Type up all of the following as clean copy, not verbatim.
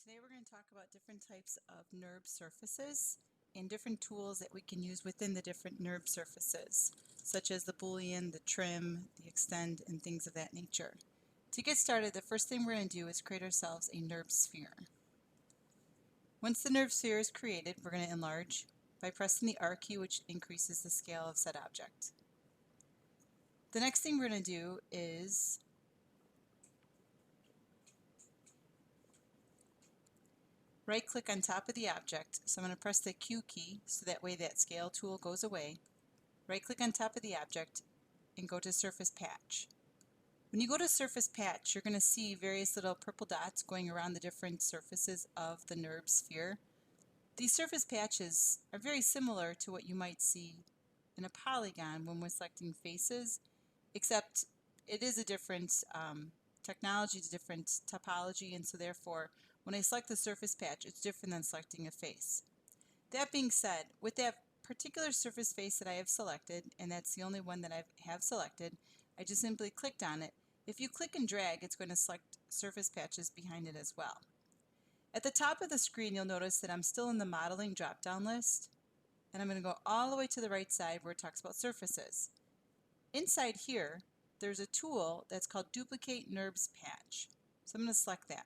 Today we're going to talk about different types of Nurbs surfaces and different tools that we can use within the different Nurbs surfaces, such as the Boolean, the trim, the extend, and things of that nature. To get started, the first thing we're going to do is create ourselves a Nurbs sphere. Once the Nurbs sphere is created, we're going to enlarge by pressing the R key, which increases the scale of said object. The next thing we're going to do is right-click on top of the object, so I'm going to press the Q key so that way that scale tool goes away. Right-click on top of the object and go to Surface Patch. When you go to Surface Patch, you're going to see various little purple dots going around the different surfaces of the Nurbs sphere. These surface patches are very similar to what you might see in a polygon when we're selecting faces, except it is a different technology, it's a different topology, and so therefore when I select the surface patch, it's different than selecting a face. That being said, with that particular surface face that I have selected, and that's the only one that I have selected, I just simply clicked on it. If you click and drag, it's going to select surface patches behind it as well. At the top of the screen, you'll notice that I'm still in the modeling drop-down list, and I'm going to go all the way to the right side where it talks about surfaces. Inside here, there's a tool that's called Duplicate Nurbs Patch. So I'm going to select that.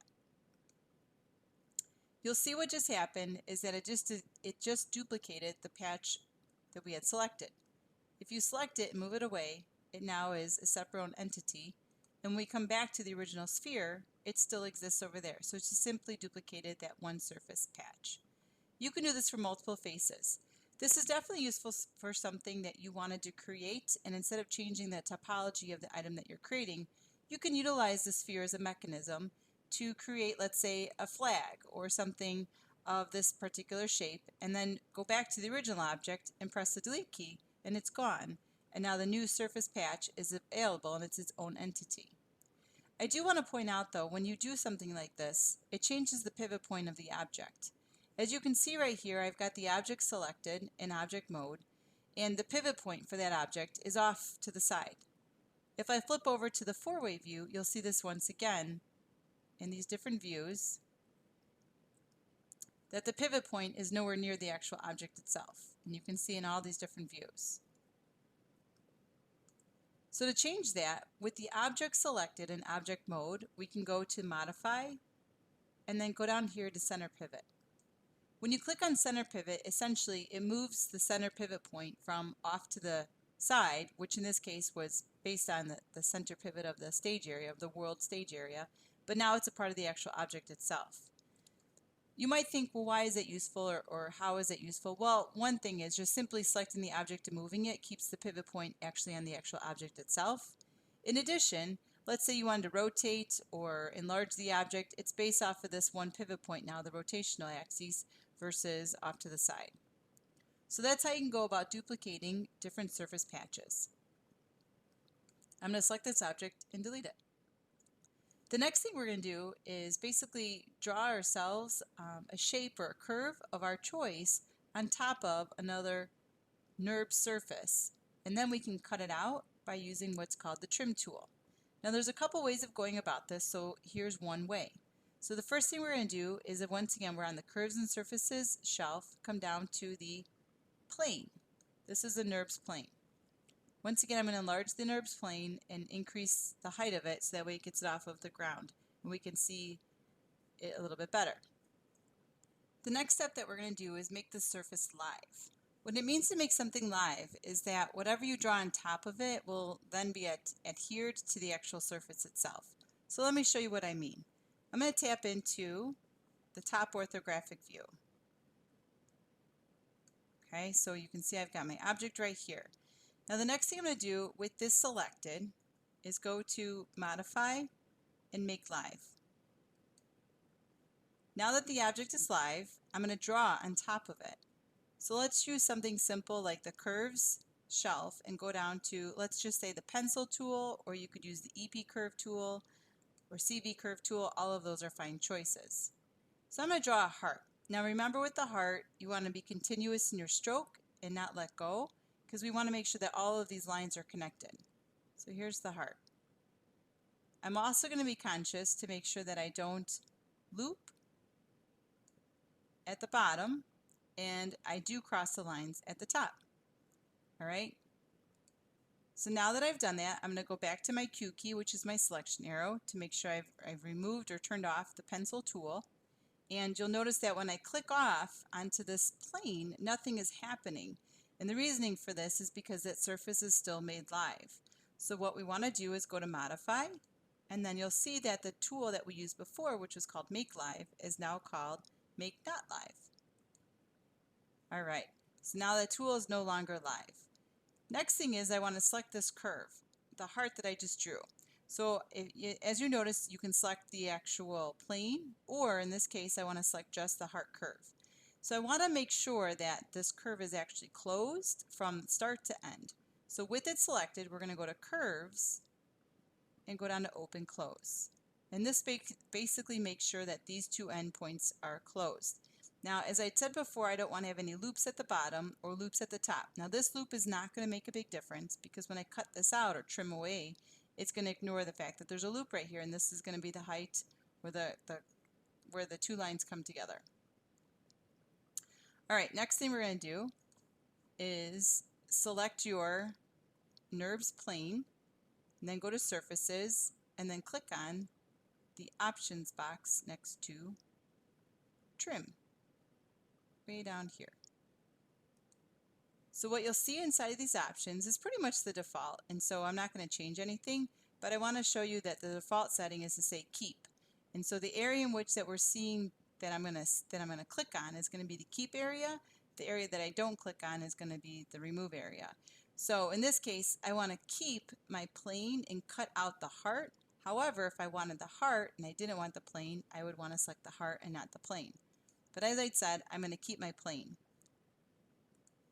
You'll see what just happened is that it just duplicated the patch that we had selected. If you select it and move it away, it now is a separate own entity. And when we come back to the original sphere, it still exists over there. So it's just simply duplicated that one surface patch. You can do this for multiple faces. This is definitely useful for something that you wanted to create, and instead of changing the topology of the item that you're creating, you can utilize the sphere as a mechanism to create, let's say, a flag or something of this particular shape, and then go back to the original object and press the delete key, and it's gone. And now the new surface patch is available and it's its own entity. I do want to point out though, when you do something like this, it changes the pivot point of the object. As you can see right here, I've got the object selected in object mode, and the pivot point for that object is off to the side. If I flip over to the four-way view, you'll see this once again in these different views, that the pivot point is nowhere near the actual object itself. And you can see in all these different views. So to change that, with the object selected in object mode, we can go to Modify and then go down here to Center Pivot. When you click on Center Pivot, essentially it moves the center pivot point from off to the side, which in this case was based on the center pivot of the stage area, of the world stage area, but now it's a part of the actual object itself. You might think, well, why is it useful, or how is it useful? Well, one thing is just simply selecting the object and moving it keeps the pivot point actually on the actual object itself. In addition, let's say you wanted to rotate or enlarge the object, it's based off of this one pivot point now, the rotational axis, versus off to the side. So that's how you can go about duplicating different surface patches. I'm going to select this object and delete it. The next thing we're going to do is basically draw ourselves a shape or a curve of our choice on top of another Nurbs surface, and then we can cut it out by using what's called the trim tool. Now there's a couple ways of going about this, so here's one way. So the first thing we're going to do is that once again we're on the Curves and Surfaces shelf, come down to the plane. This is the Nurbs plane. Once again, I'm going to enlarge the Nurbs plane and increase the height of it so that way it gets it off of the ground and we can see it a little bit better. The next step that we're going to do is make the surface live. What it means to make something live is that whatever you draw on top of it will then be adhered to the actual surface itself. So let me show you what I mean. I'm going to tap into the top orthographic view. Okay, so you can see I've got my object right here. Now the next thing I'm going to do with this selected is go to Modify and Make Live. Now that the object is live, I'm going to draw on top of it. So let's choose something simple like the Curves shelf and go down to, let's just say, the Pencil tool, or you could use the EP Curve tool or CV Curve tool. All of those are fine choices. So I'm going to draw a heart. Now remember, with the heart, you want to be continuous in your stroke and not let go, because we want to make sure that all of these lines are connected. So here's the heart. I'm also going to be conscious to make sure that I don't loop at the bottom, and I do cross the lines at the top. All right. So now that I've done that, I'm going to go back to my Q key, which is my selection arrow, to make sure I've removed or turned off the pencil tool. And you'll notice that when I click off onto this plane, nothing is happening. And the reasoning for this is because that surface is still made live. So what we want to do is go to Modify, and then you'll see that the tool that we used before, which was called Make Live, is now called Make Not Live. All right, so now the tool is no longer live. Next thing is I want to select this curve, the heart that I just drew. So as you notice, you can select the actual plane, or in this case, I want to select just the heart curve. So I want to make sure that this curve is actually closed from start to end. So with it selected, we're going to go to Curves and go down to Open Close. And this basically makes sure that these two endpoints are closed. Now, as I said before, I don't want to have any loops at the bottom or loops at the top. Now, this loop is not going to make a big difference because when I cut this out or trim away, it's going to ignore the fact that there's a loop right here, and this is going to be the height where the two lines come together. All right, next thing we're going to do is select your Nurbs plane, and then go to Surfaces, and then click on the options box next to Trim, way down here. So what you'll see inside of these options is pretty much the default, and so I'm not going to change anything, but I want to show you that the default setting is to say Keep. And so the area in which that we're seeing that I'm going to click on is going to be the Keep area. The area that I don't click on is going to be the Remove area. So in this case, I want to keep my plane and cut out the heart. However, if I wanted the heart and I didn't want the plane, I would want to select the heart and not the plane. But as I said, I'm going to keep my plane.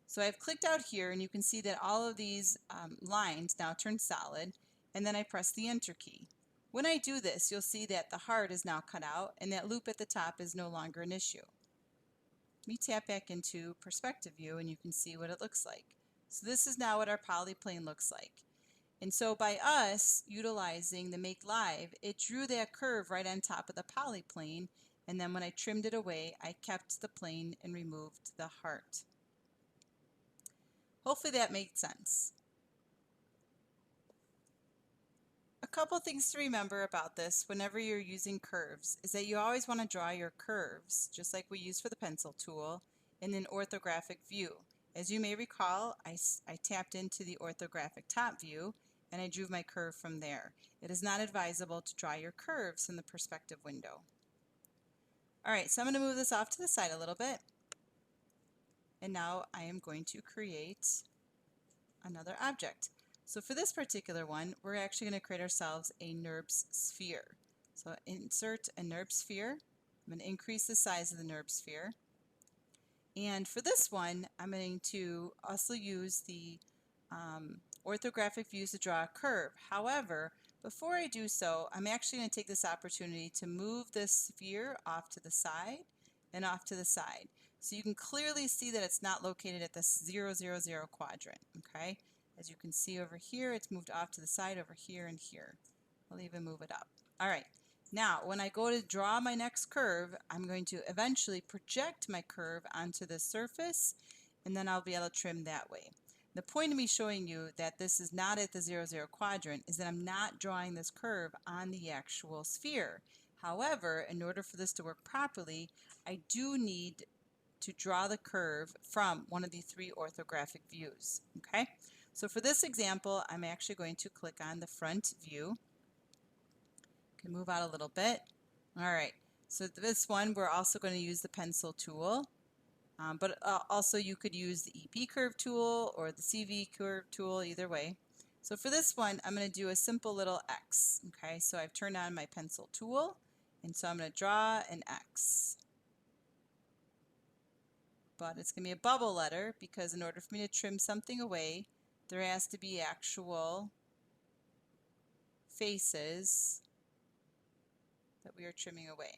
So I've clicked out here, and you can see that all of these lines now turn solid, and then I press the Enter key. When I do this, you'll see that the heart is now cut out, and that loop at the top is no longer an issue. Let me tap back into Perspective View, and you can see what it looks like. So this is now what our polyplane looks like. And so by us utilizing the Make Live, it drew that curve right on top of the polyplane, and then when I trimmed it away, I kept the plane and removed the heart. Hopefully that made sense. A couple things to remember about this whenever you're using curves is that you always want to draw your curves, just like we use for the pencil tool, in an orthographic view. As you may recall, I tapped into the orthographic top view and I drew my curve from there. It is not advisable to draw your curves in the perspective window. Alright, so I'm going to move this off to the side a little bit. And now I am going to create another object. So for this particular one, we're actually going to create ourselves a Nurbs sphere. So insert a Nurbs sphere. I'm going to increase the size of the Nurbs sphere. And for this one, I'm going to also use the orthographic views to draw a curve. However, before I do so, I'm actually going to take this opportunity to move this sphere off to the side and off to the side. So you can clearly see that it's not located at the 0, 0, 0 quadrant, okay? As you can see over here, it's moved off to the side over here and here. I'll even move it up. All right, now when I go to draw my next curve, I'm going to eventually project my curve onto the surface, and then I'll be able to trim that way. The point of me showing you that this is not at the 0, 0 quadrant is that I'm not drawing this curve on the actual sphere. However, in order for this to work properly, I do need to draw the curve from one of the three orthographic views. Okay, so for this example, I'm actually going to click on the front view. Can move out a little bit. All right, so this one we're also going to use the pencil tool, but also you could use the EP curve tool or the CV curve tool, either way. So for this one, I'm going to do a simple little X. Okay, so I've turned on my pencil tool, and so I'm going to draw an X. But it's going to be a bubble letter because in order for me to trim something away, there has to be actual faces that we are trimming away.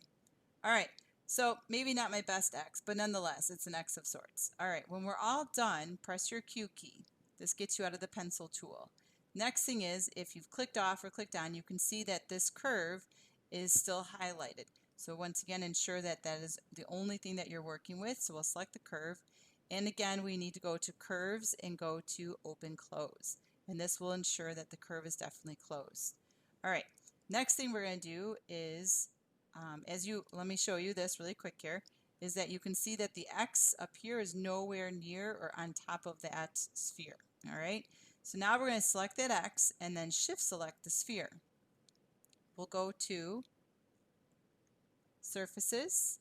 All right, so maybe not my best X, but nonetheless, it's an X of sorts. All right, when we're all done, press your Q key. This gets you out of the pencil tool. Next thing is, if you've clicked off or clicked on, you can see that this curve is still highlighted. So once again, ensure that that is the only thing that you're working with. So we'll select the curve. And again, we need to go to curves and go to open close. And this will ensure that the curve is definitely closed. All right, next thing we're going to do is, let me show you this really quick here, is that you can see that the X up here is nowhere near or on top of that sphere. All right, so now we're going to select that X and then shift select the sphere. We'll go to surfaces,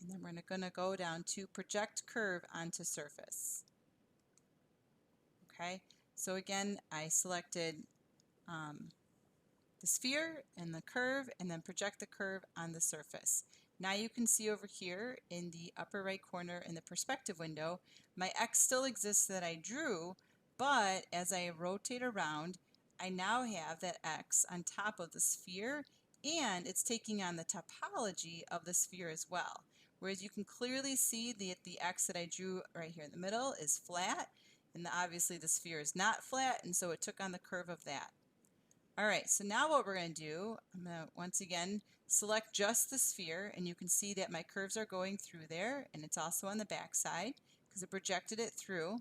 and then we're going to go down to project curve onto surface. Okay, so again, I selected the sphere and the curve, and then project the curve on the surface. Now you can see over here in the upper right corner in the perspective window, my X still exists that I drew, but as I rotate around, I now have that X on top of the sphere, and it's taking on the topology of the sphere as well. Whereas you can clearly see that the X that I drew right here in the middle is flat, and obviously the sphere is not flat, and so it took on the curve of that. All right, so now what we're going to do, I'm going to once again select just the sphere, and you can see that my curves are going through there, and it's also on the back side because it projected it through.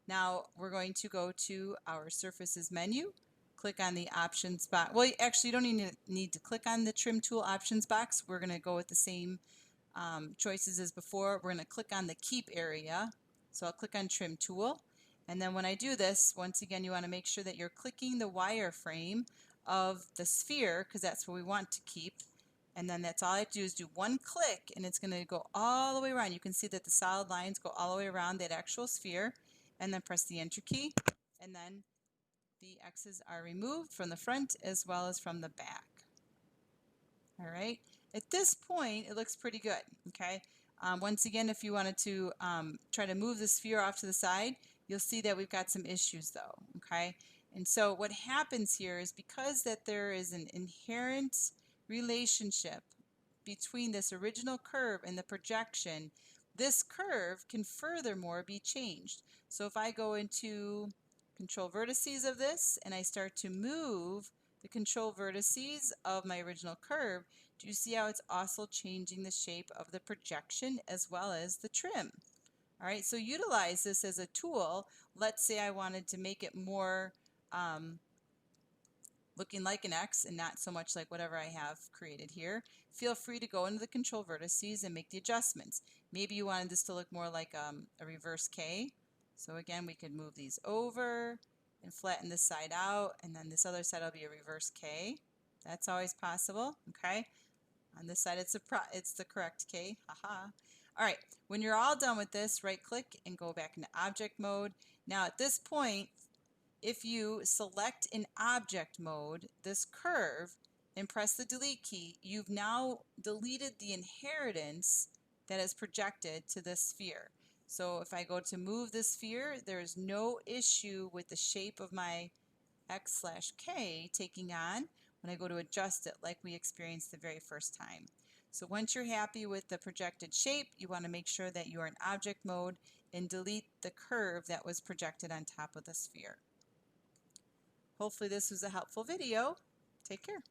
Now we're going to go to our surfaces menu, click on the options box. Well, actually you don't even need to click on the trim tool options box. We're going to go with the same choices as before. We're going to click on the keep area. So I'll click on trim tool. And then when I do this, once again, you want to make sure that you're clicking the wireframe of the sphere because that's what we want to keep. And then that's all I have to do is do one click and it's going to go all the way around. You can see that the solid lines go all the way around that actual sphere, and then press the enter key, and then the X's are removed from the front as well as from the back. All right. At this point, it looks pretty good. Okay. Once again, if you wanted to try to move the sphere off to the side, you'll see that we've got some issues though. Okay. And so what happens here is because that there is an inherent relationship between this original curve and the projection, this curve can furthermore be changed. So if I go into control vertices of this and I start to move the control vertices of my original curve, do you see how it's also changing the shape of the projection as well as the trim? All right, so utilize this as a tool. Let's say I wanted to make it more looking like an X and not so much like whatever I have created here. Feel free to go into the control vertices and make the adjustments. Maybe you wanted this to look more like a reverse K. So again, we could move these over and flatten this side out, and then this other side will be a reverse K. That's always possible, okay? On this side, it's the correct K, haha. All right, when you're all done with this, right click and go back into object mode. Now at this point, if you select in object mode this curve and press the delete key, you've now deleted the inheritance that is projected to this sphere. So if I go to move this sphere, there is no issue with the shape of my X/K taking on when I go to adjust it like we experienced the very first time. So once you're happy with the projected shape, you want to make sure that you are in object mode and delete the curve that was projected on top of the sphere. Hopefully this was a helpful video. Take care.